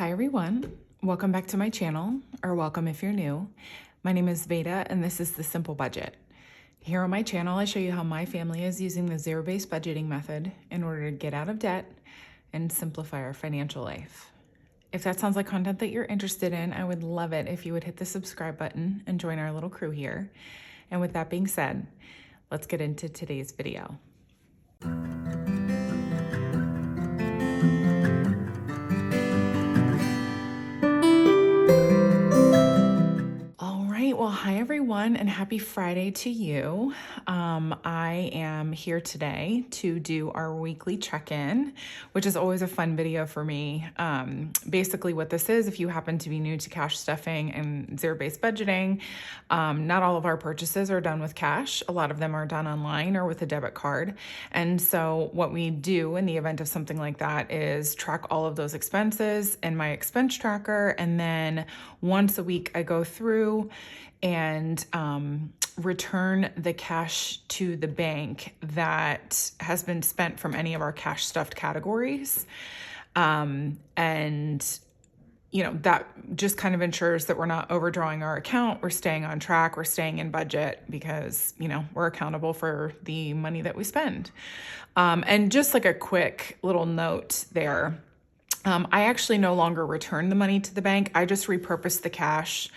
Hi everyone, welcome back to my channel, or welcome if you're new. My name is Veda and this is The Simple Budget. Here on my channel, I show you how my family is using the zero-based budgeting method in order to get out of debt and simplify our financial life. If that sounds like content that you're interested in, I would love it if you would hit the subscribe button and join our little crew here. And with that being said, let's get into today's video. Well, hi everyone, and happy Friday to you. I am here today to do our weekly check-in, which is always a fun video for me. Basically what this is, if you happen to be new to cash stuffing and zero-based budgeting, not all of our purchases are done with cash. A lot of them are done online or with a debit card. And so what we do in the event of something like that is track all of those expenses in my expense tracker, and then once a week I go through and return the cash to the bank that has been spent from any of our cash stuffed categories. And you know, that just kind of ensures that we're not overdrawing our account, we're staying on track, we're staying in budget, because, you know, we're accountable for the money that we spend. And just like a quick little note there, I actually no longer return the money to the bank. I just repurpose the cash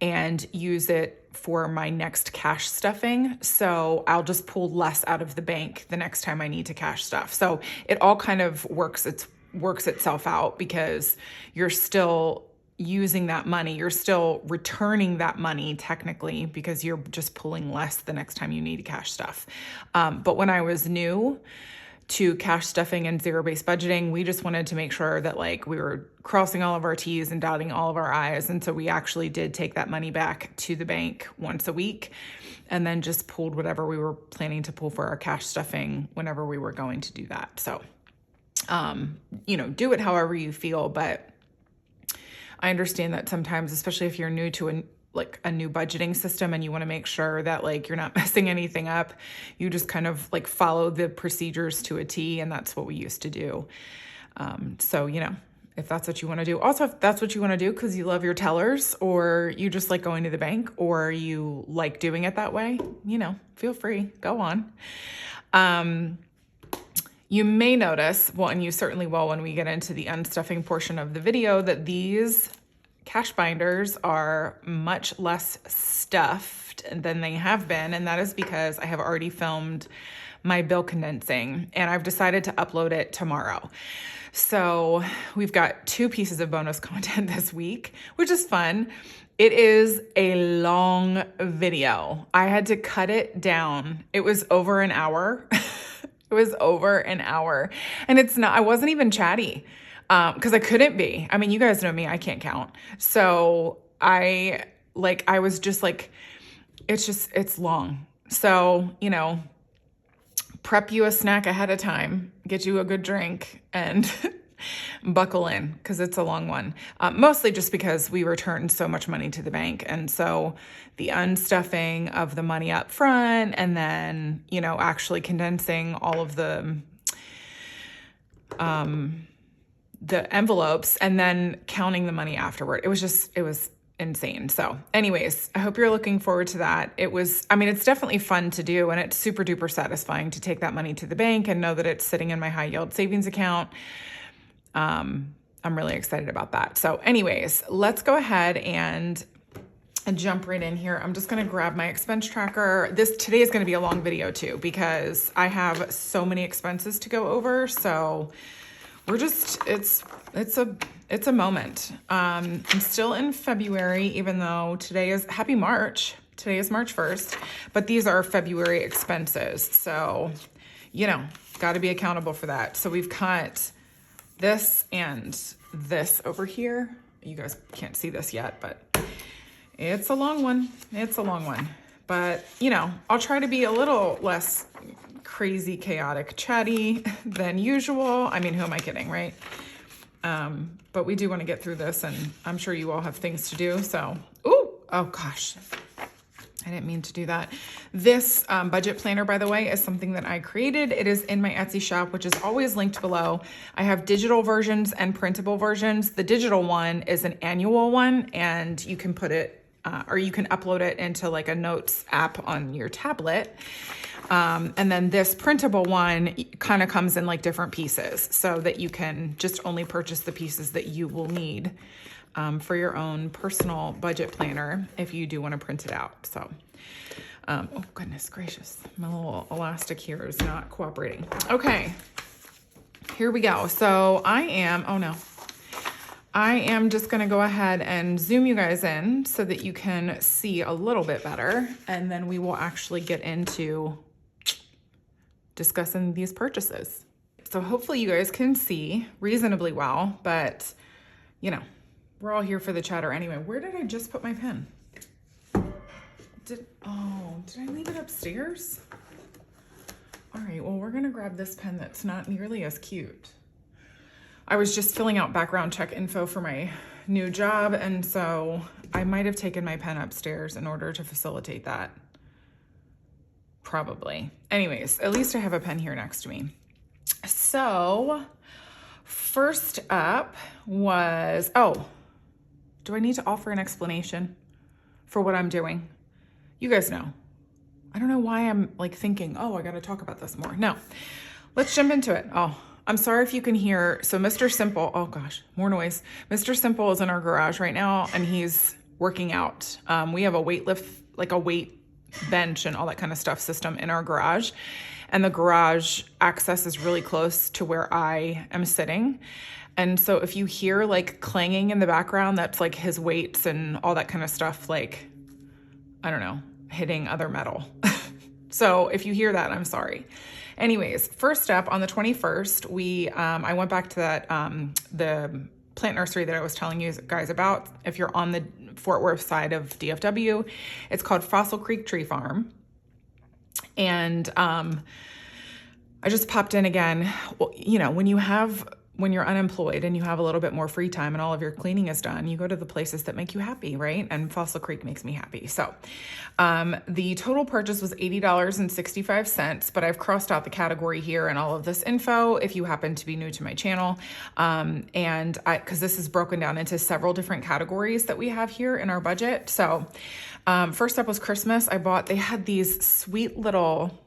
and use it for my next cash stuffing. So I'll just pull less out of the bank the next time I need to cash stuff. So it all kind of works itself out, because you're still using that money. You're still returning that money technically, because you're just pulling less the next time you need to cash stuff. But when I was new to cash stuffing and zero-based budgeting, we just wanted to make sure that like we were crossing all of our T's and dotting all of our I's. And so we actually did take that money back to the bank once a week, and then just pulled whatever we were planning to pull for our cash stuffing whenever we were going to do that. So, you know, do it however you feel, but I understand that sometimes, especially if you're new to a new budgeting system and you want to make sure that like you're not messing anything up, you just kind of like follow the procedures to a T, and that's what we used to do. So, you know, if that's what you want to do. Also, if that's what you want to do because you love your tellers, or you just like going to the bank, or you like doing it that way, you know, feel free, go on. You may notice, well, and you certainly will when we get into the unstuffing portion of the video, that these cash binders are much less stuffed than they have been. And that is because I have already filmed my bill condensing, and I've decided to upload it tomorrow. So we've got 2 pieces of bonus content this week, which is fun. It is a long video. I had to cut it down. It was over an hour. It was over an hour, and I wasn't even chatty. Because I couldn't be. I mean, you guys know me, I can't count. So I was just like, it's long. So, you know, prep you a snack ahead of time, get you a good drink, and buckle in, because it's a long one. Mostly just because we returned so much money to the bank. And so the unstuffing of the money up front, and then, you know, actually condensing all of the envelopes, and then counting the money afterward. It was insane. So anyways, I hope you're looking forward to that. It's definitely fun to do, and it's super duper satisfying to take that money to the bank and know that it's sitting in my high yield savings account. I'm really excited about that. So anyways, let's go ahead and jump right in here. I'm just going to grab my expense tracker. Today is going to be a long video too, because I have so many expenses to go over. So we're just, it's a moment. I'm still in February, even though happy March. Today is March 1st, but these are February expenses. So, you know, got to be accountable for that. So we've got this and this over here. You guys can't see this yet, but it's a long one. It's a long one, but you know, I'll try to be a little less crazy, chaotic, chatty than usual. I mean, who am I kidding, right? But we do want to get through this, and I'm sure you all have things to do. So, oh gosh, I didn't mean to do that. This budget planner, by the way, is something that I created. It is in my Etsy shop, which is always linked below. I have digital versions and printable versions. The digital one is an annual one, and you can put it, or you can upload it into like a notes app on your tablet. And then this printable one kind of comes in like different pieces so that you can just only purchase the pieces that you will need for your own personal budget planner if you do want to print it out. So, oh goodness gracious, my little elastic here is not cooperating. Okay, here we go. So I am just gonna go ahead and zoom you guys in so that you can see a little bit better, and then we will actually get into discussing these purchases. So hopefully you guys can see reasonably well, but you know, we're all here for the chatter anyway. Where did I just put my pen? Did I leave it upstairs? All right, well, we're gonna grab this pen that's not nearly as cute. I was just filling out background check info for my new job, and so I might have taken my pen upstairs in order to facilitate that. Probably. Anyways, at least I have a pen here next to me. So first up was, do I need to offer an explanation for what I'm doing? You guys know. I don't know why I'm like thinking, I gotta talk about this more. No, let's jump into it. I'm sorry if you can hear. So Mr. Simple, oh gosh, more noise. Mr. Simple is in our garage right now and he's working out. We have a weight bench and all that kind of stuff system in our garage. And the garage access is really close to where I am sitting. And so if you hear like clanging in the background, that's like his weights and all that kind of stuff, like, I don't know, hitting other metal. So if you hear that, I'm sorry. Anyways, first up on the 21st, I went back to that, the plant nursery that I was telling you guys about. If you're on the Fort Worth side of DFW, it's called Fossil Creek Tree Farm. And I just popped in again. Well, you know, when you're unemployed and you have a little bit more free time and all of your cleaning is done, you go to the places that make you happy, right? And Fossil Creek makes me happy. So the total purchase was $80.65, but I've crossed out the category here and all of this info if you happen to be new to my channel. Because this is broken down into several different categories that we have here in our budget. So first up was Christmas. They had these sweet little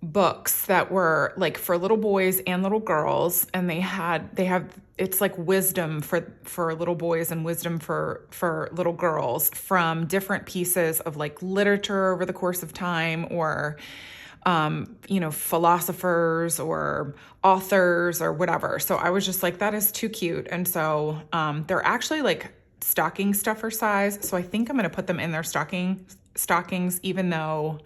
books that were like for little boys and little girls, and they have it's like wisdom for little boys and wisdom for little girls from different pieces of like literature over the course of time, or philosophers or authors or whatever. So I was just like, that is too cute. And so they're actually like stocking stuffer size, so I think I'm gonna put them in their stockings, even though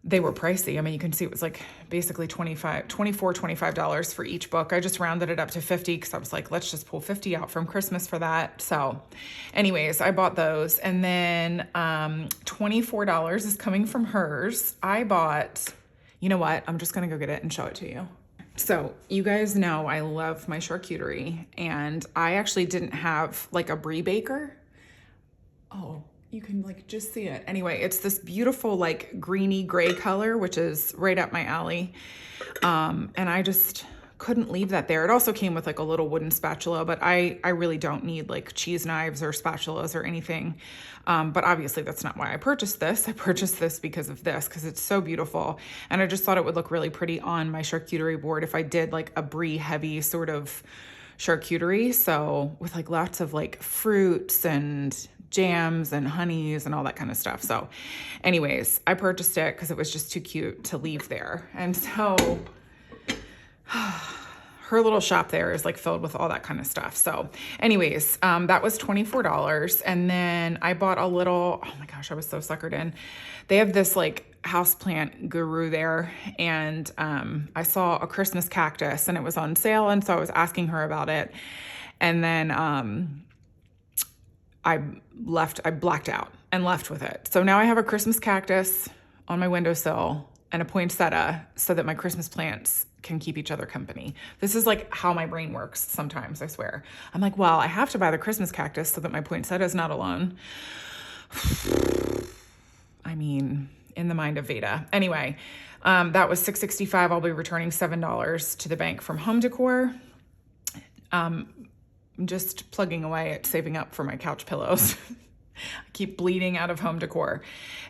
they were pricey. I mean, you can see it was like basically $25 for each book. I just rounded it up to 50 because I was like, let's just pull 50 out from Christmas for that. So anyways, I bought those. And then $24 is coming from hers. I bought, you know what? I'm just going to go get it and show it to you. So you guys know I love my charcuterie, and I actually didn't have like a brie baker. Oh, you can like just see it. Anyway, it's this beautiful like greeny gray color, which is right up my alley. And I just couldn't leave that there. It also came with like a little wooden spatula, but I really don't need like cheese knives or spatulas or anything. But obviously that's not why I purchased this. I purchased this because of this, because it's so beautiful. And I just thought it would look really pretty on my charcuterie board if I did like a brie heavy sort of charcuterie. So with like lots of like fruits and jams and honeys and all that kind of stuff. So anyways, I purchased it because it was just too cute to leave there. And so her little shop there is like filled with all that kind of stuff. So anyways, that was $24. And then I bought a little, oh my gosh, I was so suckered in. They have this like houseplant guru there, and I saw a Christmas cactus and it was on sale, and so I was asking her about it. And then I blacked out and left with it. So now I have a Christmas cactus on my windowsill and a poinsettia so that my Christmas plants can keep each other company. This is like how my brain works sometimes, I swear. I'm like, well, I have to buy the Christmas cactus so that my poinsettia is not alone. I mean, in the mind of Veda. Anyway, that was $665. I'll be returning $7 to the bank from home decor. I'm just plugging away at saving up for my couch pillows. I keep bleeding out of home decor.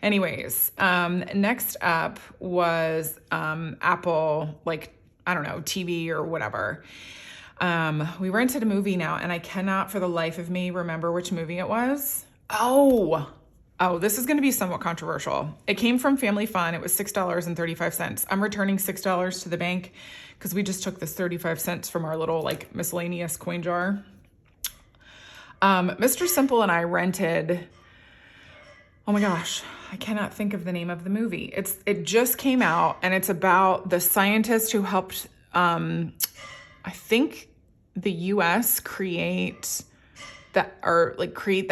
Anyways, next up was Apple, like, I don't know, TV or whatever. We rented a movie now, and I cannot for the life of me remember which movie it was. Oh, this is going to be somewhat controversial. It came from Family Fun. It was $6.35. I'm returning $6 to the bank because we just took this 35 cents from our little like miscellaneous coin jar. Mr. Simple and I rented, oh my gosh, I cannot think of the name of the movie. It just came out, and it's about the scientist who helped, I think, the US create the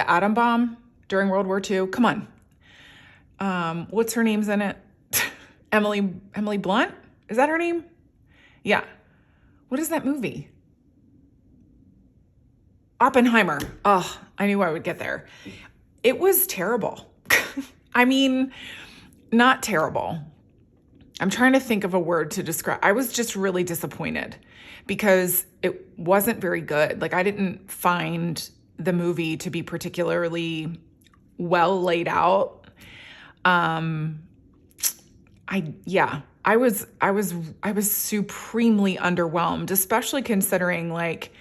atom bomb during World War II. Come on. What's her name's in it? Emily Blunt? Is that her name? Yeah. What is that movie? Oppenheimer. Oh, I knew I would get there. It was terrible. I mean, not terrible. I'm trying to think of a word to describe. I was just really disappointed because it wasn't very good. Like, I didn't find the movie to be particularly well laid out. I was supremely underwhelmed, especially considering like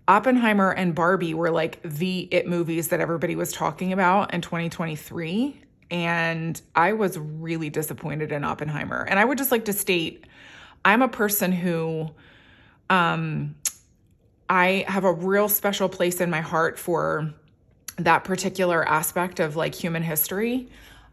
Oppenheimer and Barbie were like the it movies that everybody was talking about in 2023. And I was really disappointed in Oppenheimer. And I would just like to state, I'm a person who, I have a real special place in my heart for that particular aspect of like human history.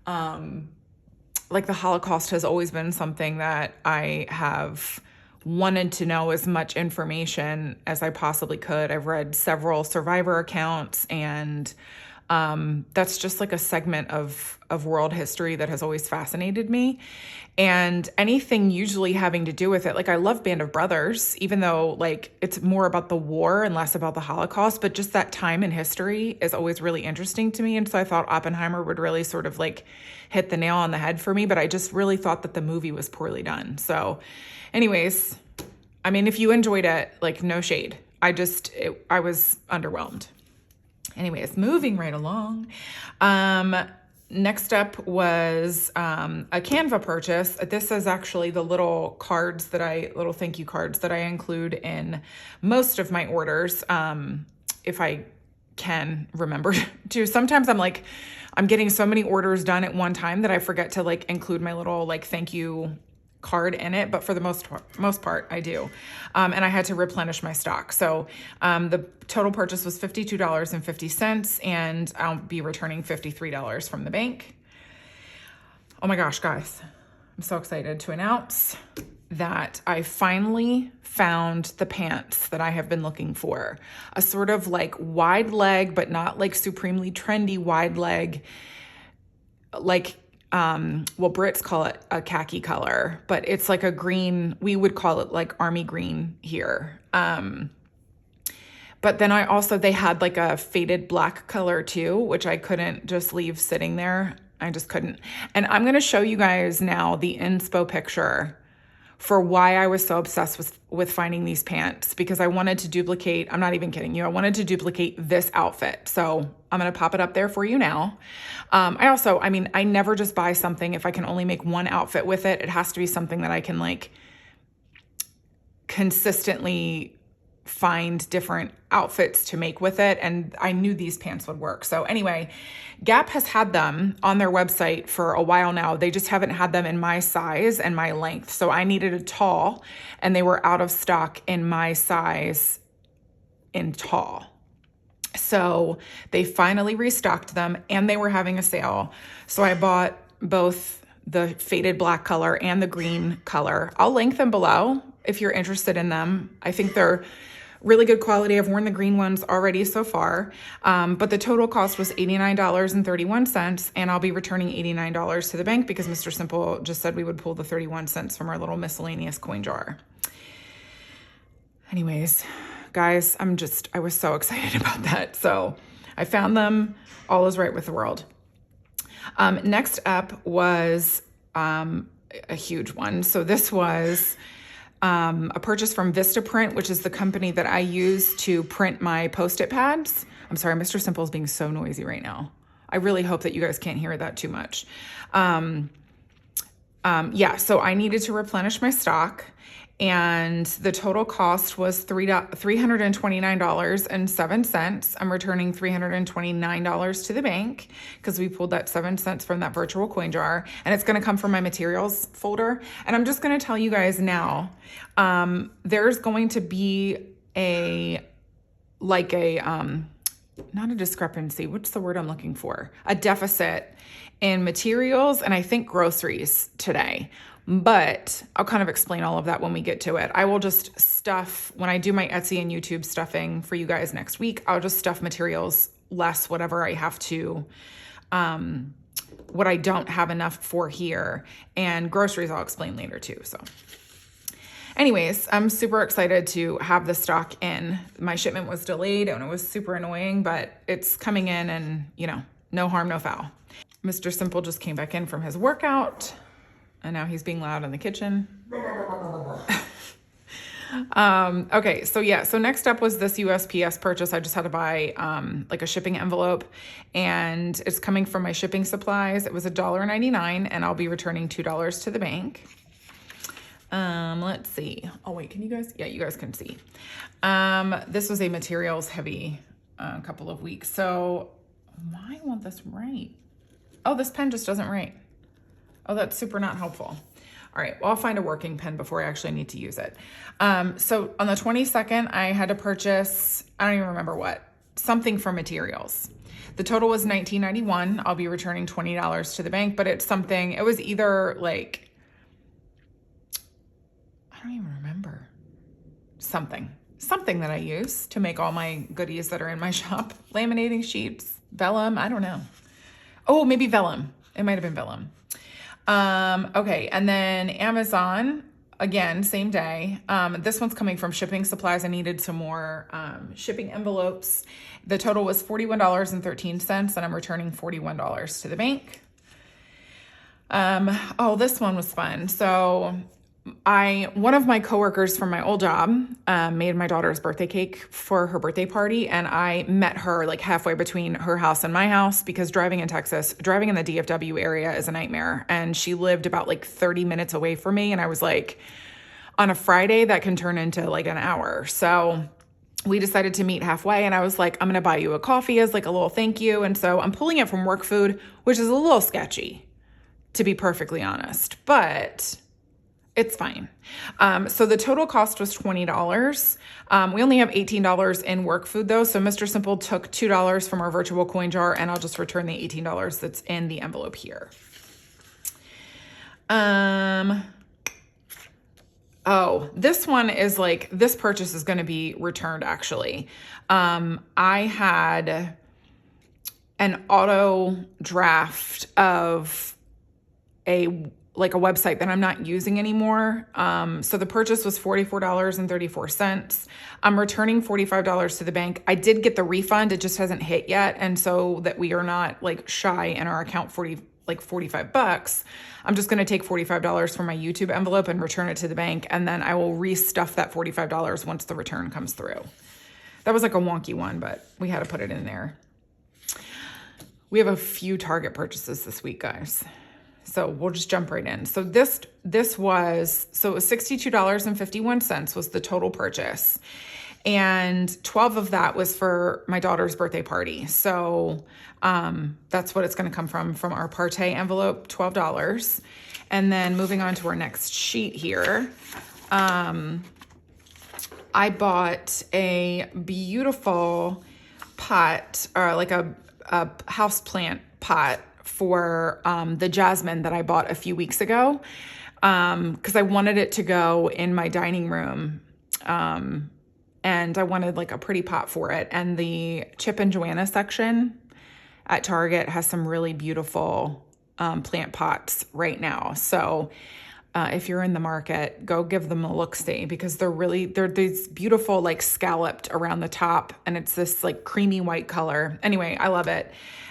Like the Holocaust has always been something that I have wanted to know as much information as I possibly could. I've read several survivor accounts, and that's just like a segment of world history that has always fascinated me. And anything usually having to do with it, like I love Band of Brothers, even though like it's more about the war and less about the Holocaust, but just that time in history is always really interesting to me. And so I thought Oppenheimer would really sort of like hit the nail on the head for me, but I just really thought that the movie was poorly done. So anyways, I mean, if you enjoyed it, like no shade. I was underwhelmed. Anyways, moving right along. Next up was a Canva purchase. This is actually the little thank you cards that I include in most of my orders, if I can remember to. Sometimes I'm getting so many orders done at one time that I forget to like include my little like thank you card in it, but for the most part I do. And I had to replenish my stock. So the total purchase was $52.50, and I'll be returning $53 from the bank. Oh my gosh, guys, I'm so excited to announce that I finally found the pants that I have been looking for. A sort of like wide leg, but not like supremely trendy wide leg, like Brits call it a khaki color, but it's like a green. We would call it like army green here. But then they had like a faded black color too, which I couldn't just leave sitting there. I just couldn't. And I'm going to show you guys now the inspo picture for why I was so obsessed with finding these pants, because I wanted to duplicate, I'm not even kidding you, I wanted to duplicate this outfit. So I'm going to pop it up there for you now. I never just buy something if I can only make one outfit with it. It has to be something that I can like consistently find different outfits to make with it. And I knew these pants would work. So anyway, Gap has had them on their website for a while now. They just haven't had them in my size and my length. So I needed a tall, and they were out of stock in my size in tall. So they finally restocked them, and they were having a sale. So I bought both the faded black color and the green color. I'll link them below if you're interested in them. I think they're really good quality. I've worn the green ones already so far, but the total cost was $89.31, and I'll be returning $89 to the bank because Mr. Simple just said we would pull the 31 cents from our little miscellaneous coin jar. Anyways, guys, I was so excited about that. So I found them. All is right with the world. Next up was a huge one. So this was a purchase from Vistaprint, which is the company that I use to print my Post-it pads. I'm sorry, Mr. Simple is being so noisy right now. I really hope that you guys can't hear that too much. Yeah, so I needed to replenish my stock, and the total cost was $329.07. I'm returning $329 to the bank because we pulled that 7 cents from that virtual coin jar, and it's going to come from my materials folder. And I'm just going to tell you guys now, there's going to be not a discrepancy. What's the word I'm looking for? A deficit in materials and I think groceries today. But I'll kind of explain all of that when we get to it. I will just stuff, when I do my Etsy and YouTube stuffing for you guys next week, I'll just stuff materials less whatever I have to, what I don't have enough for here. And groceries I'll explain later too, so. Anyways, I'm super excited to have the stock in. My shipment was delayed and it was super annoying, but it's coming in and, no harm, no foul. Mr. Simple just came back in from his workout and now he's being loud in the kitchen. Okay, so next up was this USPS purchase. I just had to buy a shipping envelope, and it's coming from my shipping supplies. It was $1.99 and I'll be returning $2 to the bank. Let's see. Oh wait, can you guys? Yeah, you guys can see. This was a materials heavy couple of weeks. So why won't this write? Oh, this pen just doesn't write. Oh, that's super not helpful. All right, well, I'll find a working pen before I actually need to use it. So on the 22nd, I had to purchase, I don't even remember what, something from materials. The total was $19.91. I'll be returning $20 to the bank, but it's something, it was either I don't even remember. Something that I use to make all my goodies that are in my shop. Laminating sheets, vellum, I don't know. Oh, maybe vellum. It might've been vellum. Okay, and then Amazon, again, same day. This one's coming from shipping supplies. I needed some more shipping envelopes. The total was $41.13, and I'm returning $41 to the bank. Oh, this one was fun. So one of my coworkers from my old job made my daughter's birthday cake for her birthday party, and I met her halfway between her house and my house because driving in the DFW area is a nightmare, and she lived about 30 minutes away from me, and I was on a Friday that can turn into an hour. So we decided to meet halfway, and I was like, I'm gonna buy you a coffee as a little thank you. And so I'm pulling it from work food, which is a little sketchy, to be perfectly honest, but it's fine. So the total cost was $20. We only have $18 in work food though. So Mr. Simple took $2 from our virtual coin jar, and I'll just return the $18 that's in the envelope here. Oh, this one is this purchase is going to be returned actually. I had an auto draft of a website that I'm not using anymore. So the purchase was $44.34. I'm returning $45 to the bank. I did get the refund. It just hasn't hit yet. And so that we are not shy in our account $45. I'm just going to take $45 from my YouTube envelope and return it to the bank. And then I will restuff that $45 once the return comes through. That was a wonky one, but we had to put it in there. We have a few Target purchases this week, guys. So we'll just jump right in. So it was $62.51 was the total purchase. And 12 of that was for my daughter's birthday party. So that's what it's going to come from our Partey envelope, $12. And then moving on to our next sheet here, I bought a beautiful pot, or a house plant pot for the jasmine that I bought a few weeks ago, because I wanted it to go in my dining room, and I wanted a pretty pot for it. And the Chip and Joanna section at Target has some really beautiful plant pots right now. So if you're in the market, go give them a look-see, because they're these beautiful scalloped around the top, and it's this creamy white color. Anyway, I love it.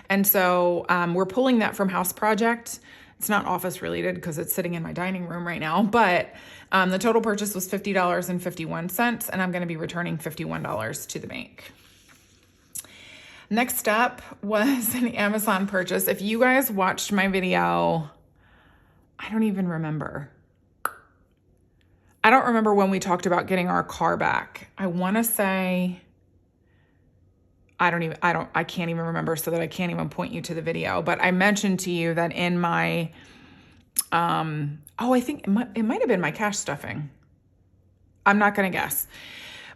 And so we're pulling that from House Project. It's not office related because it's sitting in my dining room right now, but the total purchase was $50.51, and I'm going to be returning $51 to the bank. Next up was an Amazon purchase. If you guys watched my video, I don't even remember. I don't remember when we talked about getting our car back. I want to say, I can't even remember, so that I can't even point you to the video. But I mentioned to you that in my, I think it might have been my cash stuffing. I'm not going to guess.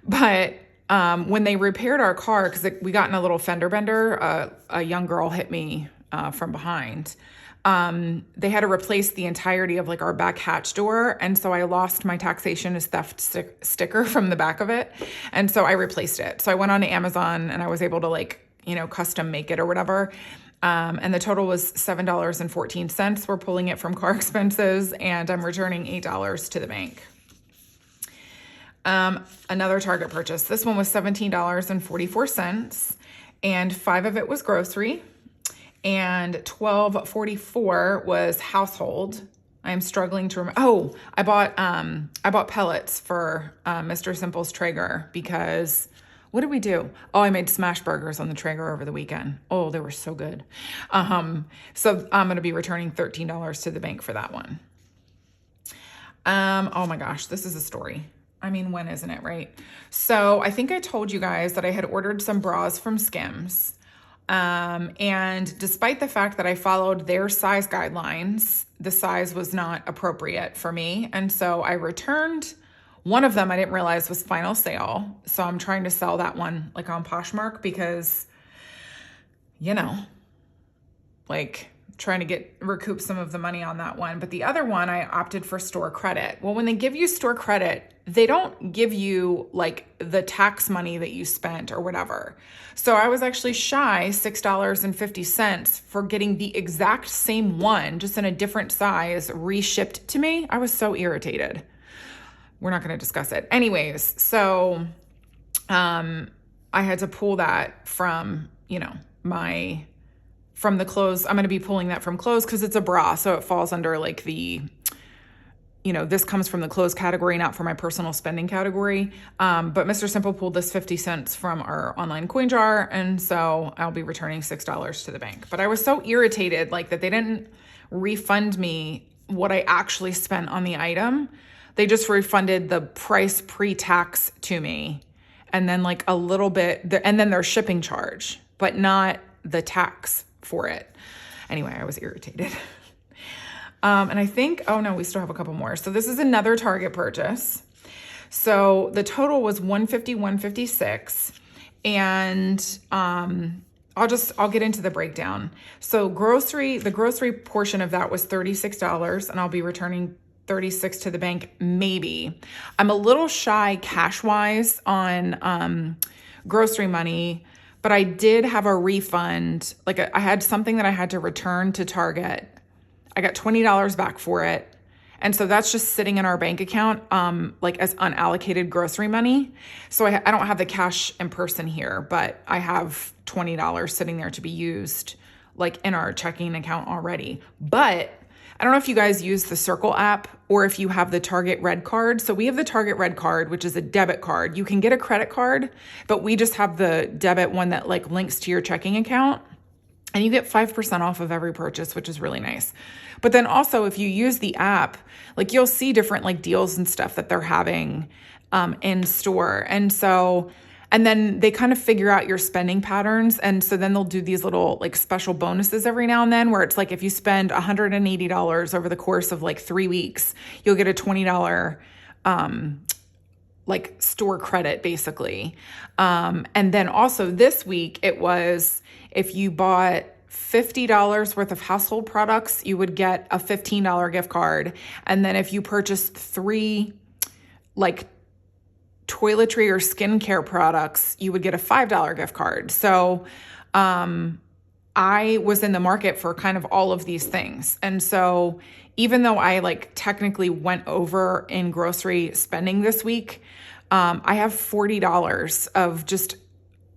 But when they repaired our car, because we got in a little fender bender, a young girl hit me from behind. They had to replace the entirety of like our back hatch door. And so I lost my taxation as theft sticker from the back of it. And so I replaced it. So I went on to Amazon and I was able to custom make it or whatever. And the total was $7.14. We're pulling it from car expenses, and I'm returning $8 to the bank. Another Target purchase. This one was $17.44, and 5 of it was grocery, and $12.44 was household. I'm struggling to remember. Oh, I bought pellets for Mr. Simple's Traeger because what did we do? Oh, I made smash burgers on the Traeger over the weekend. Oh, they were so good. So I'm going to be returning $13 to the bank for that one. Oh my gosh, this is a story. I mean, when isn't it, right? So I think I told you guys that I had ordered some bras from Skims. And despite the fact that I followed their size guidelines, the size was not appropriate for me. And so I returned one of them. I didn't realize was final sale. So I'm trying to sell that one like on Poshmark because, trying to recoup some of the money on that one. But the other one, I opted for store credit. Well, when they give you store credit, they don't give you like the tax money that you spent or whatever. So I was actually shy $6.50 for getting the exact same one, just in a different size, reshipped to me. I was so irritated. We're not going to discuss it. Anyways, so I had to pull that from, from the clothes. I'm going to be pulling that from clothes because it's a bra. So it falls under like the, this comes from the clothes category, not for my personal spending category. But Mr. Simple pulled this 50 cents from our online coin jar. And so I'll be returning $6 to the bank. But I was so irritated that they didn't refund me what I actually spent on the item. They just refunded the price pre-tax to me. And then a little bit, and then their shipping charge, but not the tax for it. Anyway, I was irritated. And I think, oh no, we still have a couple more. So this is another Target purchase. So the total was $151.56, and I'll get into the breakdown. So the grocery portion of that was $36, and I'll be returning $36 to the bank, maybe. I'm a little shy cash-wise on grocery money, but I did have a refund. I had something that I had to return to Target. I got $20 back for it. And so that's just sitting in our bank account, as unallocated grocery money. So I don't have the cash in person here, but I have $20 sitting there to be used in our checking account already. But I don't know if you guys use the Circle app or if you have the Target Red card. So we have the Target Red card, which is a debit card. You can get a credit card, but we just have the debit one that links to your checking account. And you get 5% off of every purchase, which is really nice. But then also if you use the app, you'll see different deals and stuff that they're having in store. And then they kind of figure out your spending patterns. And so then they'll do these little special bonuses every now and then where it's if you spend $180 over the course of 3 weeks, you'll get a $20 store credit basically. And then also this week it was, if you bought $50 worth of household products, you would get a $15 gift card. And then if you purchased 3 toiletry or skincare products, you would get a $5 gift card. So I was in the market for kind of all of these things. And so even though I technically went over in grocery spending this week, I have $40 of just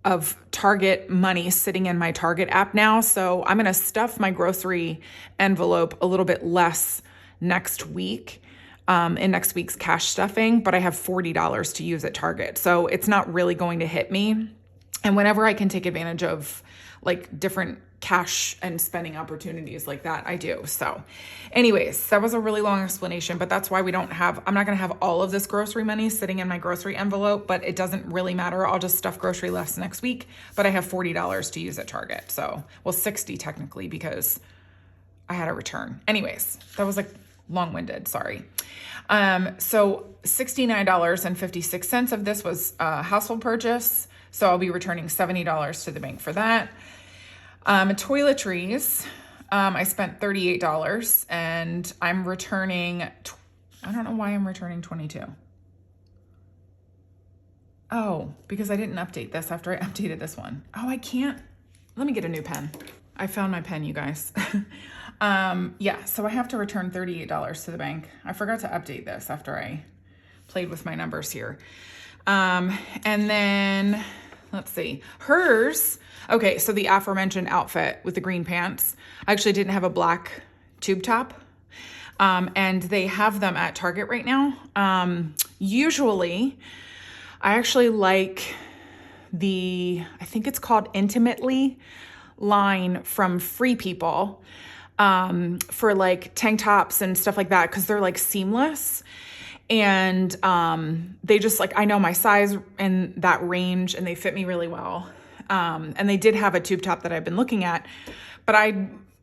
of Target money sitting in my Target app now. So I'm going to stuff my grocery envelope a little bit less next week, in next week's cash stuffing, but I have $40 to use at Target. So it's not really going to hit me. And whenever I can take advantage of like different cash and spending opportunities like that, I do. So anyways, that was a really long explanation, but that's why I'm not going to have all of this grocery money sitting in my grocery envelope, but it doesn't really matter. I'll just stuff grocery less next week, but I have $40 to use at Target. So, well, 60 technically because I had a return. Anyways, that was like long-winded, sorry. So $69.56 of this was a household purchase. So I'll be returning $70 to the bank for that. Toiletries, I spent $38 and I'm returning, I don't know why I'm returning 22. Oh, because I didn't update this after I updated this one. Oh, I can't, let me get a new pen. I found my pen, you guys. Yeah, so I have to return $38 to the bank. I forgot to update this after I played with my numbers here. And then, let's see, hers. Okay, so the aforementioned outfit with the green pants, I actually didn't have a black tube top. And they have them at Target right now. Usually, I actually like I think it's called Intimately line from Free People, for like tank tops and stuff like that, because they're like seamless. And they just like, I know my size in that range and they fit me really well. And they did have a tube top that I've been looking at, but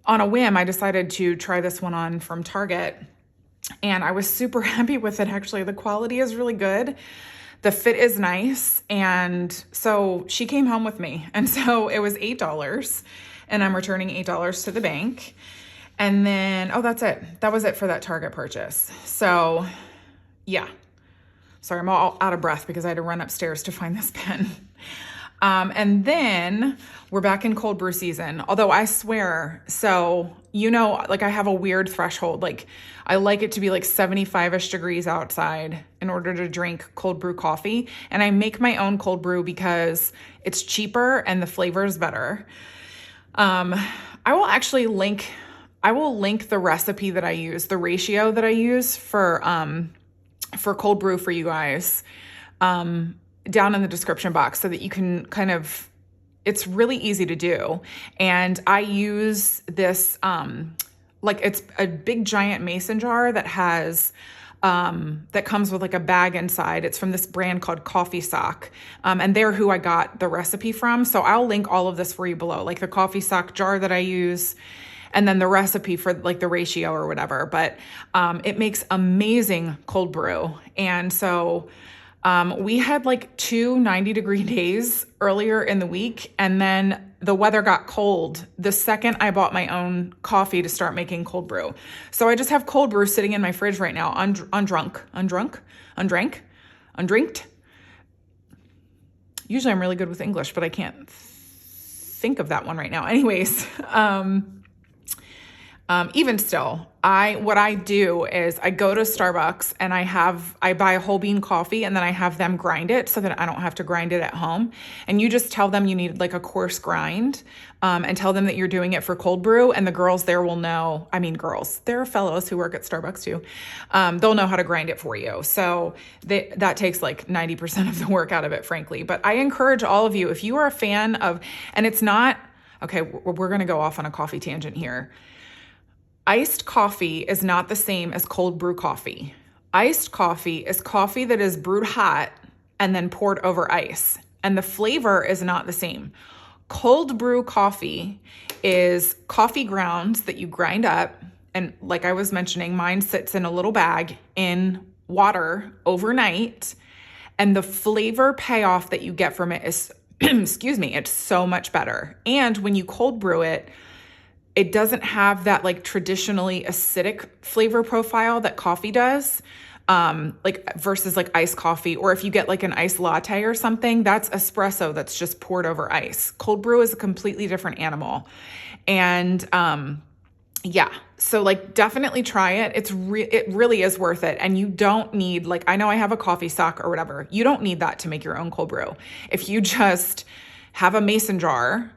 on a whim, I decided to try this one on from Target and I was super happy with it. Actually, the quality is really good. The fit is nice. And so she came home with me. And so it was $8 and I'm returning $8 to the bank. And then, oh, that's it. That was it for that Target purchase. So yeah, sorry, I'm all out of breath because I had to run upstairs to find this pen. And then we're back in cold brew season, although I swear, so, like I have a weird threshold. Like I like it to be like 75-ish degrees outside in order to drink cold brew coffee. And I make my own cold brew because it's cheaper and the flavor is better. I will link the recipe that I use, the ratio that I use for cold brew for you guys, down in the description box so that you can it's really easy to do. And I use this, it's a big giant mason jar that has, that comes with like a bag inside. It's from this brand called Coffee Sock. And they're who I got the recipe from. So I'll link all of this for you below, like the Coffee Sock jar that I use, and then the recipe for like the ratio or whatever. But it makes amazing cold brew. And so we had like 2 90-degree days earlier in the week, and then the weather got cold the second I bought my own coffee to start making cold brew. So I just have cold brew sitting in my fridge right now, undrinked. Usually I'm really good with English, but I can't think of that one right now. Anyways, even still, what I do is I go to Starbucks and I buy a whole bean coffee and then I have them grind it so that I don't have to grind it at home. And you just tell them you need like a coarse grind, and tell them that you're doing it for cold brew. And the girls there will know, there are fellows who work at Starbucks too. They'll know how to grind it for you. So that takes like 90% of the work out of it, frankly. But I encourage all of you, if you are a fan of, and it's not, okay, we're going to go off on a coffee tangent here. Iced coffee is not the same as cold brew coffee. Iced coffee is coffee that is brewed hot and then poured over ice, and the flavor is not the same. Cold brew coffee is coffee grounds that you grind up, and like I was mentioning, mine sits in a little bag in water overnight, and the flavor payoff that you get from it is, it's so much better. And when you cold brew it, it doesn't have that like traditionally acidic flavor profile that coffee does, versus like iced coffee. Or if you get like an iced latte or something, that's espresso that's just poured over ice. Cold brew is a completely different animal. And so like definitely try it. It really is worth it. And you don't need, like, I know I have a coffee sock or whatever. You don't need that to make your own cold brew. If you just have a mason jar,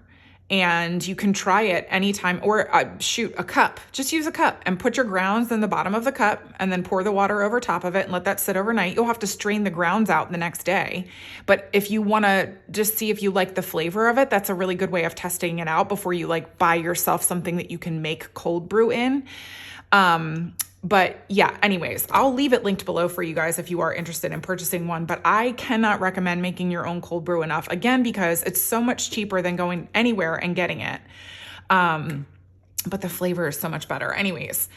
and you can try it anytime, or shoot, a cup. Just use a cup and put your grounds in the bottom of the cup and then pour the water over top of it and let that sit overnight. You'll have to strain the grounds out the next day. But if you want to just see if you like the flavor of it, that's a really good way of testing it out before you like buy yourself something that you can make cold brew in. But yeah, anyways, I'll leave it linked below for you guys if you are interested in purchasing one, but I cannot recommend making your own cold brew enough. Again, because it's so much cheaper than going anywhere and getting it. But the flavor is so much better. Anyways,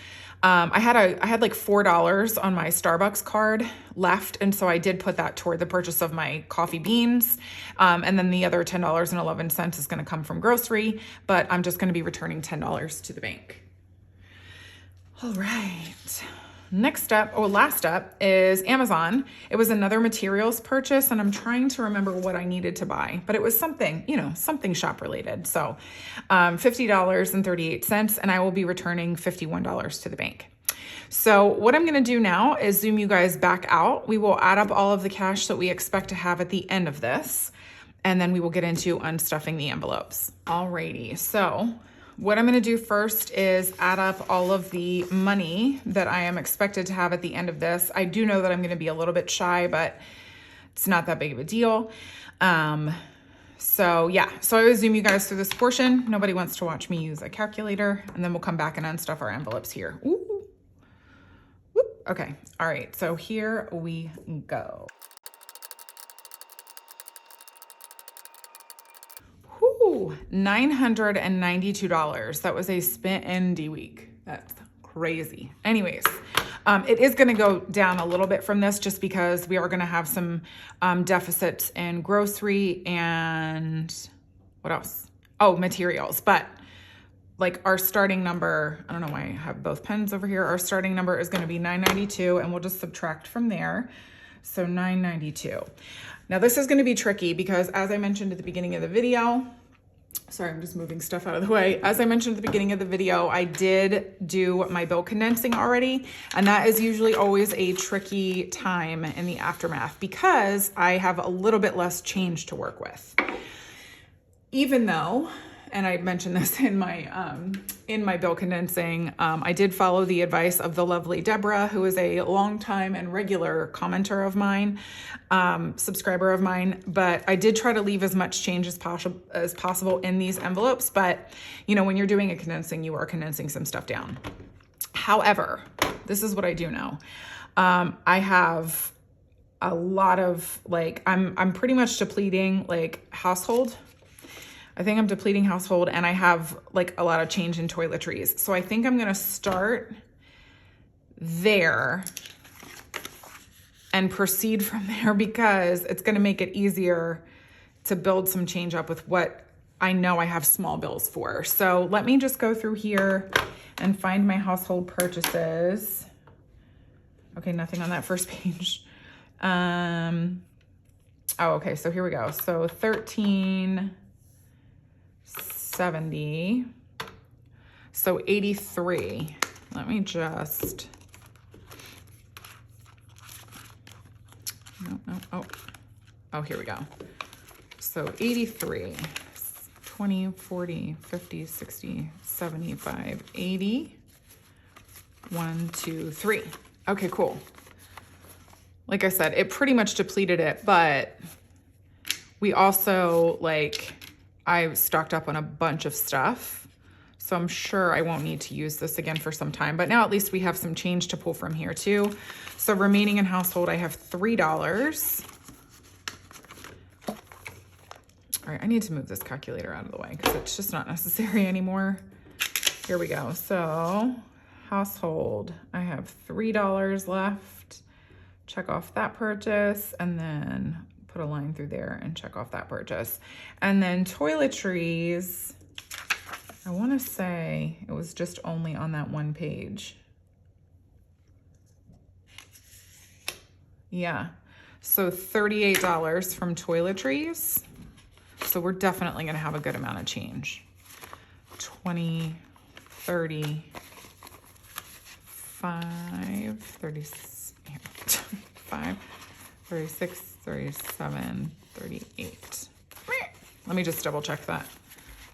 I had like $4 on my Starbucks card left. And so I did put that toward the purchase of my coffee beans. And then the other $10.11 is going to come from grocery, but I'm just going to be returning $10 to the bank. All right. Next up, or last up, is Amazon. It was another materials purchase, and I'm trying to remember what I needed to buy, but it was something, something shop related. So $50.38, and I will be returning $51 to the bank. So what I'm going to do now is zoom you guys back out. We will add up all of the cash that we expect to have at the end of this, and then we will get into unstuffing the envelopes. Alrighty, so what I'm going to do first is add up all of the money that I am expected to have at the end of this. I do know that I'm going to be a little bit shy, but it's not that big of a deal. So I will zoom you guys through this portion. Nobody wants to watch me use a calculator, and then we'll come back and unstuff our envelopes here. Ooh. Whoop. Okay. All right. So here we go. $992. That was a spend week. That's crazy. Anyways, it is going to go down a little bit from this just because we are going to have some deficits in grocery and what else? Oh, materials. But like our starting number, I don't know why I have both pens over here. Our starting number is going to be $992, and we'll just subtract from there. So $992. Now this is going to be tricky because, as I mentioned at the beginning of the video, sorry, I'm just moving stuff out of the way. As I mentioned at the beginning of the video, I did do my bill condensing already, and that is usually always a tricky time in the aftermath because I have a little bit less change to work with. Even though, and I mentioned this in my bill condensing, I did follow the advice of the lovely Deborah, who is a longtime and regular commenter of mine, subscriber of mine, but I did try to leave as much change as possible in these envelopes. But when you're doing a condensing, you are condensing some stuff down. However, this is what I do know. I have a lot of I'm pretty much depleting household. I think I'm depleting household, and I have a lot of change in toiletries. So I think I'm going to start there and proceed from there because it's going to make it easier to build some change up with what I know I have small bills for. So let me just go through here and find my household purchases. Okay, nothing on that first page. Okay, so here we go. So 1370, so 83. Let me just, oh, here we go. So 83, 20, 40, 50, 60, 75, 80, 1, 2, 3. Okay, cool. Like I said, it pretty much depleted it, but we also I stocked up on a bunch of stuff, so I'm sure I won't need to use this again for some time, but now at least we have some change to pull from here too. So remaining in household, I have $3. All right, I need to move this calculator out of the way because it's just not necessary anymore. Here we go. So household, I have $3 left. Check off that purchase, and then put a line through there and check off that purchase. And then toiletries, I want to say it was just only on that one page. Yeah, so $38 from toiletries. So we're definitely going to have a good amount of change. 20, 30, 5, 30, 5, 36, 37, 38. Let me just double check that.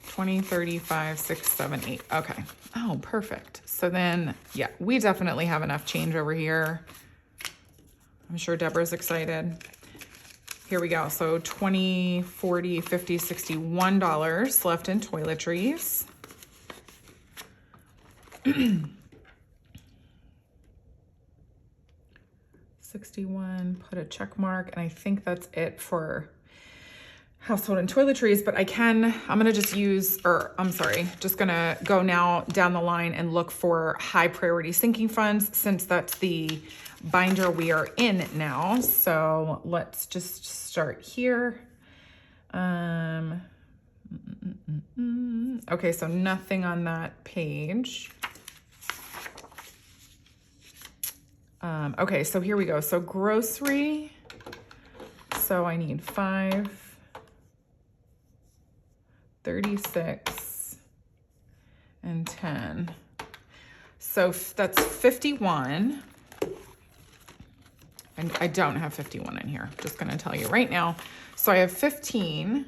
20, 35, 6, 7, 8. Okay. Oh, perfect. So then, yeah, we definitely have enough change over here. I'm sure Deborah's excited. Here we go. So 20, 40, 50, $61 left in toiletries. 61, put a check mark, and I think that's it for household and toiletries, but I'm gonna just just gonna go now down the line and look for high priority sinking funds since that's the binder we are in now. So let's just start here. Okay, so nothing on that page. Okay, so here we go. So grocery, so I need 5, 36, and 10. So that's 51. And I don't have 51 in here. Just gonna tell you right now. So I have 15.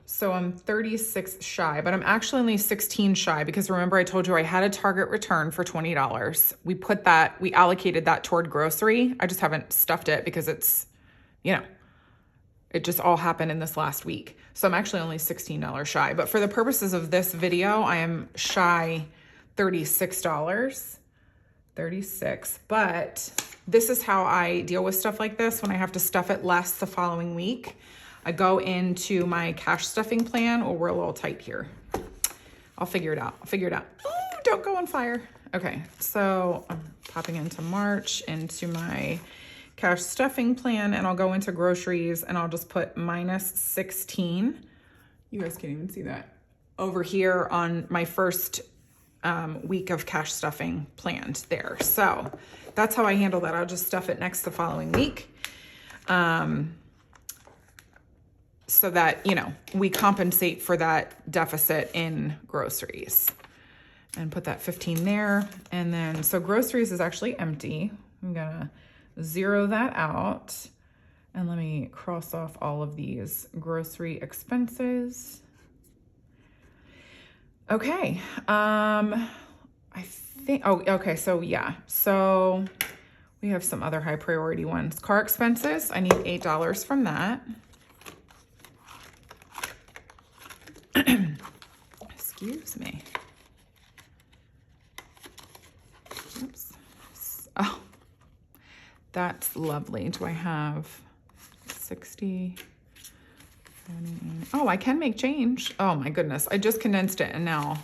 So I'm 36 shy, but I'm actually only 16 shy because remember I told you I had a target return for $20. We allocated that toward grocery. I just haven't stuffed it because it's, it just all happened in this last week. So I'm actually only $16 shy, but for the purposes of this video, I am shy $36, 36. But this is how I deal with stuff like this when I have to stuff it less the following week. I go into my cash stuffing plan. Oh, we're a little tight here. I'll figure it out. Ooh, don't go on fire. Okay, so I'm popping into March, into my cash stuffing plan, and I'll go into groceries and I'll just put minus 16. You guys can't even see that. Over here on my first week of cash stuffing planned there. So that's how I handle that. I'll just stuff it next the following week. So that, we compensate for that deficit in groceries. And put that 15 there. And then, so groceries is actually empty. I'm gonna zero that out. And let me cross off all of these grocery expenses. Okay, I think, okay, so yeah. So we have some other high priority ones. Car expenses, I need $8 from that. Excuse me. Oops. Oh, that's lovely. Do I have 60? 70? Oh, I can make change. Oh my goodness. I just condensed it and now,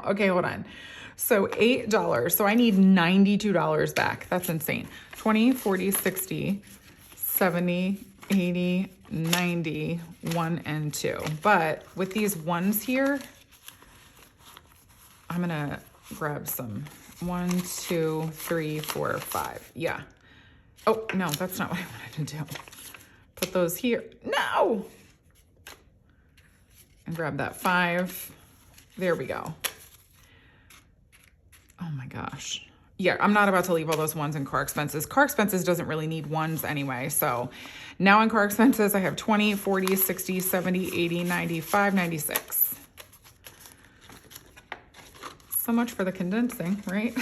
okay, hold on. So $8. So I need $92 back. That's insane. 20, 40, 60, 70, 80, 90, 1 and 2. But with these ones here, I'm gonna grab some 1, 2, 3, 4, 5. Yeah. Oh, no, that's not what I wanted to do. Put those here. No! And grab that 5. There we go. Oh my gosh. Yeah, I'm not about to leave all those ones in car expenses. Car expenses doesn't really need ones anyway. So now in car expenses, I have 20, 40, 60, 70, 80, 95, 96. So much for the condensing, right?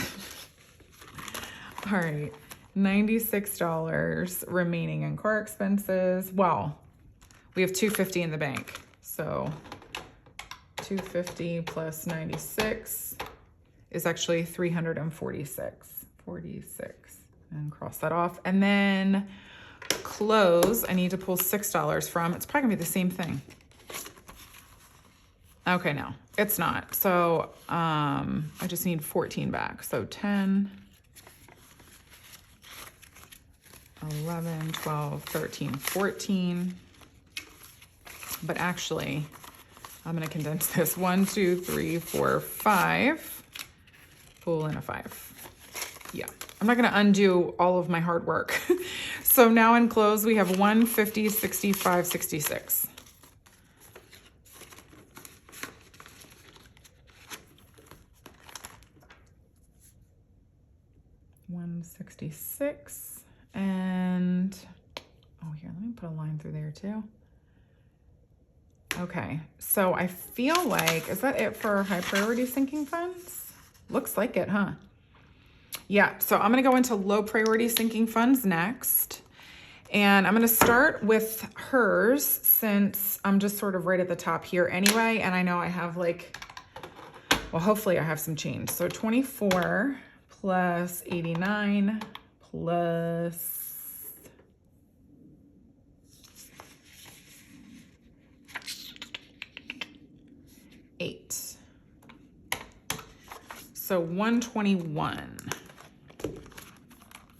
All right, $96 remaining in car expenses. Well, we have $250 in the bank. So 250 plus 96 is actually 346, 46, and cross that off. And then clothes, I need to pull $6 from. It's probably gonna be the same thing. Okay, no, it's not. So I just need 14 back. So 10, 11, 12, 13, 14. But actually, I'm gonna condense this. 1, 2, 3, 4, 5. Pull in a 5. Yeah, I'm not gonna undo all of my hard work. So now in clothes, we have 150, 65, 66. 166. And, oh, here, let me put a line through there too. Okay, so I feel like, is that it for high priority sinking funds? Looks like it, huh? Yeah, so I'm gonna go into low priority sinking funds next. And I'm gonna start with hers since I'm just sort of right at the top here anyway. And I know I have like, well, hopefully I have some change. So 24 plus 89 plus 8. So 121.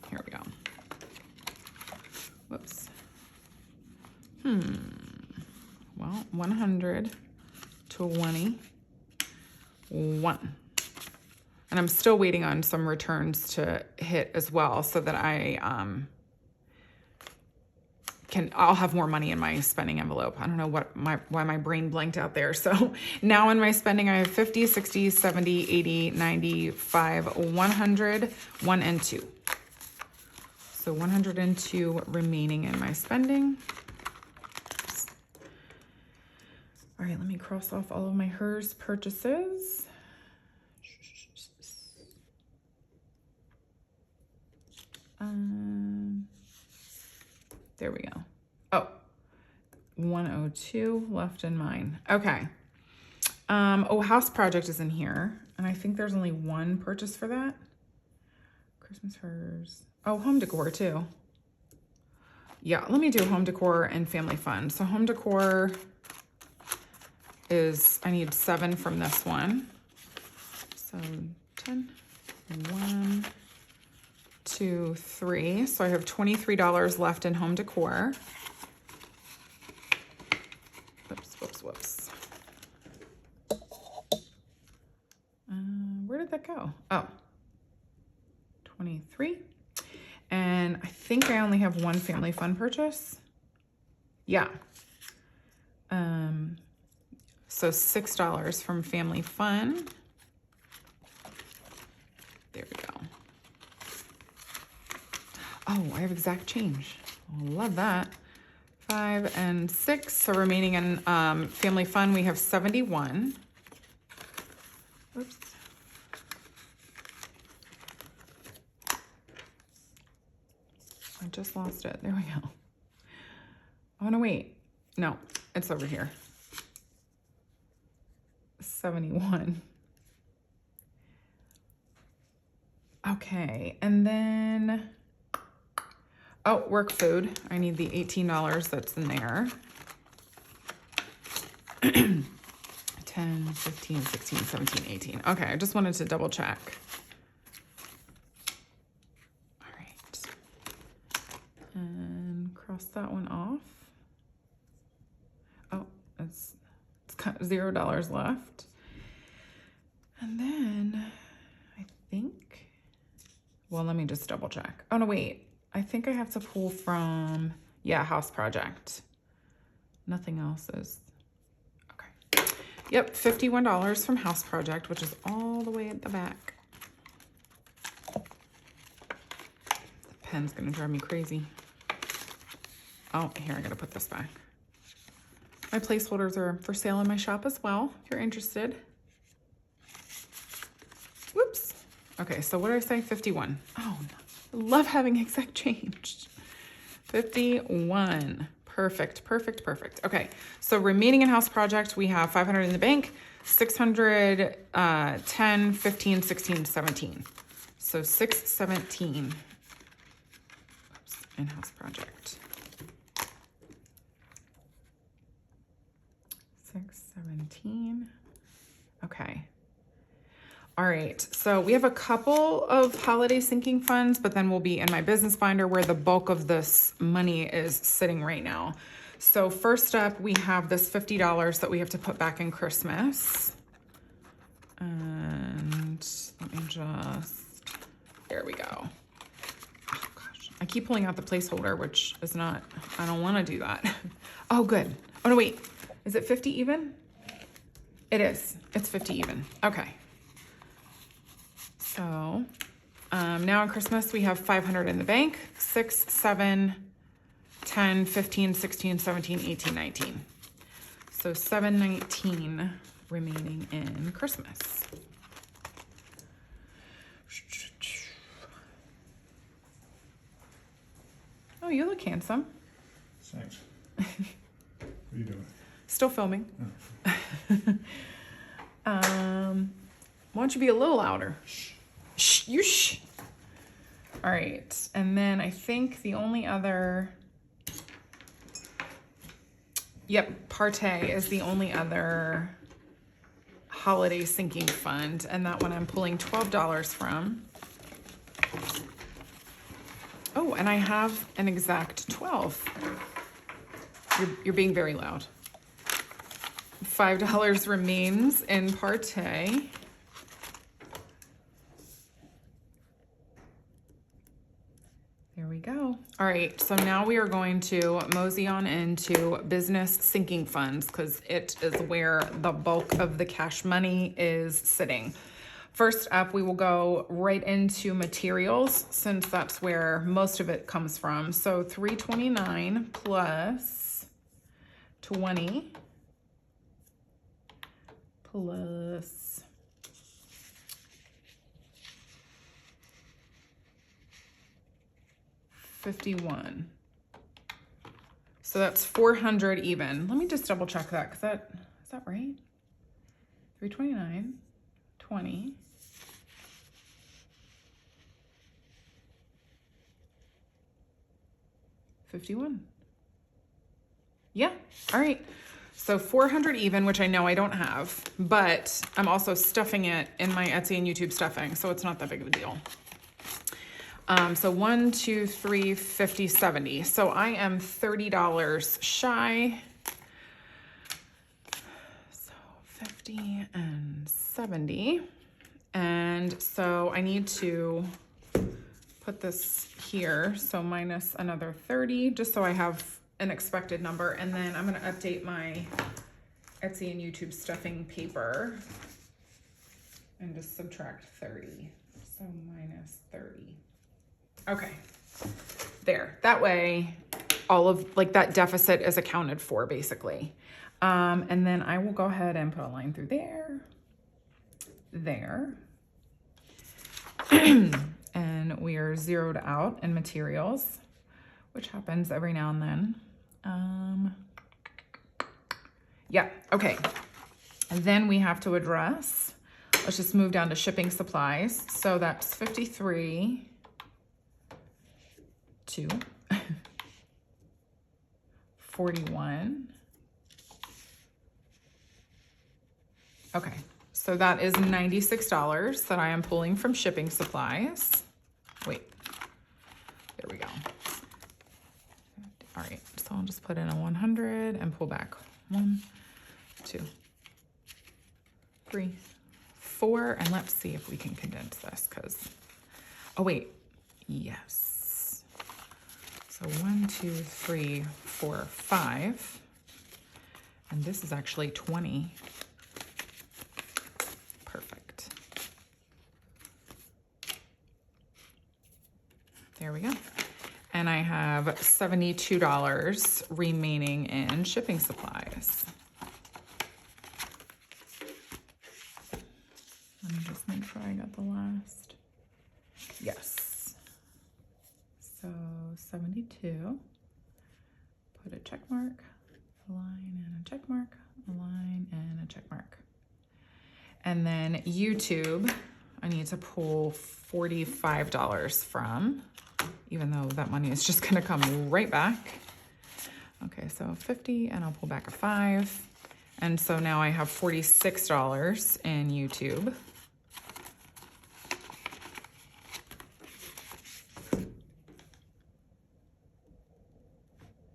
Here we go. Whoops. Well, 100 to 1. And I'm still waiting on some returns to hit as well so that I'll have more money in my spending envelope. I don't know why my brain blanked out there. So now in my spending, I have 50, 60, 70, 80, 95, 100, 1 and 2. So 102 remaining in my spending. All right, let me cross off all of my hers purchases. There we go. Oh, 102 left in mine. Okay. Oh, house project is in here. And I think there's only one purchase for that. Christmas hers. Oh, home decor too. Yeah, let me do home decor and family fun. So home decor is, I need 7 from this one. So 10, 1, 2, 3. So I have $23 left in home decor. Whoops. Where did that go? Oh, 23. And I think I only have one family fun purchase. Yeah. So $6 from family fun. There we go. Oh, I have exact change. Love that. 5 and 6. So remaining in family fun, we have 71. Oops. I just lost it. There we go. Oh, no, wait. No, it's over here. 71. Okay, and then, oh, work food. I need the $18 that's in there. 10, 15, 16, 17, 18. Okay, I just wanted to double check. All right. And cross that one off. Oh, it's got $0 left. And then I think, well, let me just double check. Oh, no, wait. I think I have to pull from, yeah, house project. Nothing else is, okay. Yep, $51 from house project, which is all the way at the back. The pen's gonna drive me crazy. Oh, here, I gotta put this back. My placeholders are for sale in my shop as well, if you're interested. Whoops. Okay, so what did I say? 51. Oh, I love having exact change. 51. Perfect. Okay, so remaining in house project, we have 500 in the bank, 600, 10, 15, 16, 17. So 617. Oops, in house project. 617. Okay. All right, so we have a couple of holiday sinking funds, but then we'll be in my business binder where the bulk of this money is sitting right now. So first up, we have this $50 that we have to put back in Christmas. And let me just, there we go. Oh gosh, I keep pulling out the placeholder, which is not, I don't wanna do that. Oh, good. Oh no, wait, is it 50 even? It is, it's 50 even, okay. So Now on Christmas, we have 500 in the bank, 6, 7, 10, 15, 16, 17, 18, 19. So 719 remaining in Christmas. Oh, you look handsome. Thanks. What are you doing? Still filming. Oh. Why don't you be a little louder? Shh, you shh. All right, and then I think the only other, yep, Partey is the only other holiday sinking fund, and that one I'm pulling $12 from. Oh, and I have an exact 12. You're being very loud. $5 remains in Partey. There we go. All right, so now we are going to mosey on into business sinking funds because it is where the bulk of the cash money is sitting. First up, we will go right into materials since that's where most of it comes from. So 329 plus 20 plus 51. So that's 400 even. Let me just double check that because is that right? 329, 20. 51. Yeah, all right. So 400 even, which I know I don't have, but I'm also stuffing it in my Etsy and YouTube stuffing, so it's not that big of a deal. So 1, 2, 3, 50, 70. So I am $30 shy. So 50 and 70. And so I need to put this here, so minus another 30, just so I have an expected number. And then I'm gonna update my Etsy and YouTube stuffing paper and just subtract 30. So minus 30. Okay, there. That way, all of like that deficit is accounted for basically. And then I will go ahead and put a line through there, there. And we are zeroed out in materials, which happens every now and then. Yeah, okay. And then we have to address, let's just move down to shipping supplies. So that's 53, 2, 41. Okay, so that is $96 that I am pulling from shipping supplies. Wait, there we go. All right, so I'll just put in a 100 and pull back 1, 2, 3, 4, and let's see if we can condense this because, oh wait, yes. So 1, 2, 3, 4, 5, and this is actually 20. Perfect. There we go. And I have $72 remaining in shipping supplies. Let me just make sure I got the last. Yes. So 72. Put a check mark, a line and a check mark, a line and a check mark. And then YouTube, I need to pull $45 from, even though that money is just gonna come right back. Okay, so 50, and I'll pull back a 5. And so now I have $46 in YouTube.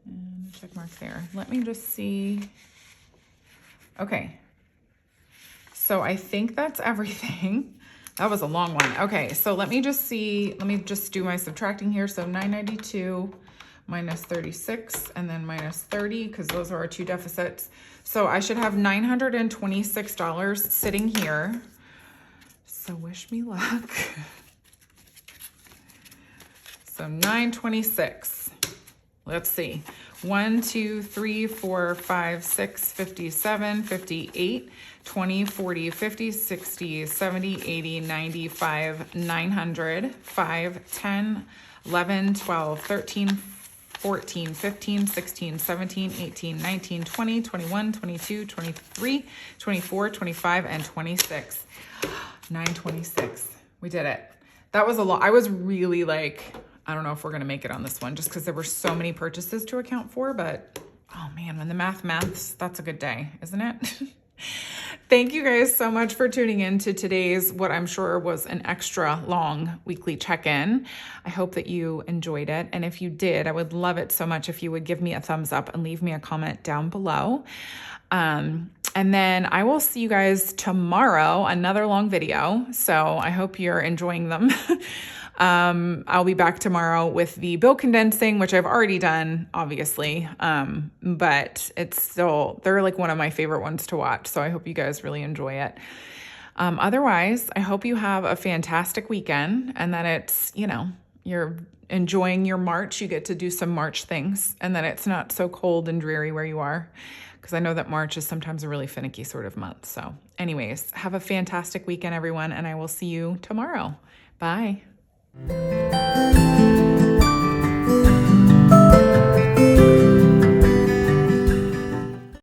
And a check mark there. Let me just see. Okay. So I think that's everything. That was a long one. Okay, so let me just see, let me just do my subtracting here. So 992 minus 36 and then minus 30 because those are our two deficits. So I should have $926 sitting here. So wish me luck. So 926. Let's see. 1, 2, 3, 4, 5, 6, 57, 58, 20, 40, 50, 60, 70, 80, 95, 900, 5, 10, 11, 12, 13, 14, 15, 16, 17, 18, 19, 20, 21, 22, 23, 24, 25, and 26. 926. We did it. That was a lot. I was really like, I don't know if we're going to make it on this one just because there were so many purchases to account for, but oh man, when the maths, that's a good day, isn't it? Thank you guys so much for tuning in to today's, what I'm sure was an extra long weekly check-in. I hope that you enjoyed it. And if you did, I would love it so much if you would give me a thumbs up and leave me a comment down below. And then I will see you guys tomorrow, another long video. So I hope you're enjoying them. I'll be back tomorrow with the bill condensing, which I've already done, obviously. But it's still, they're like one of my favorite ones to watch. So I hope you guys really enjoy it. Otherwise, I hope you have a fantastic weekend and that it's, you're enjoying your March. You get to do some March things and that it's not so cold and dreary where you are. Because I know that March is sometimes a really finicky sort of month. So anyways, have a fantastic weekend, everyone, and I will see you tomorrow. Bye.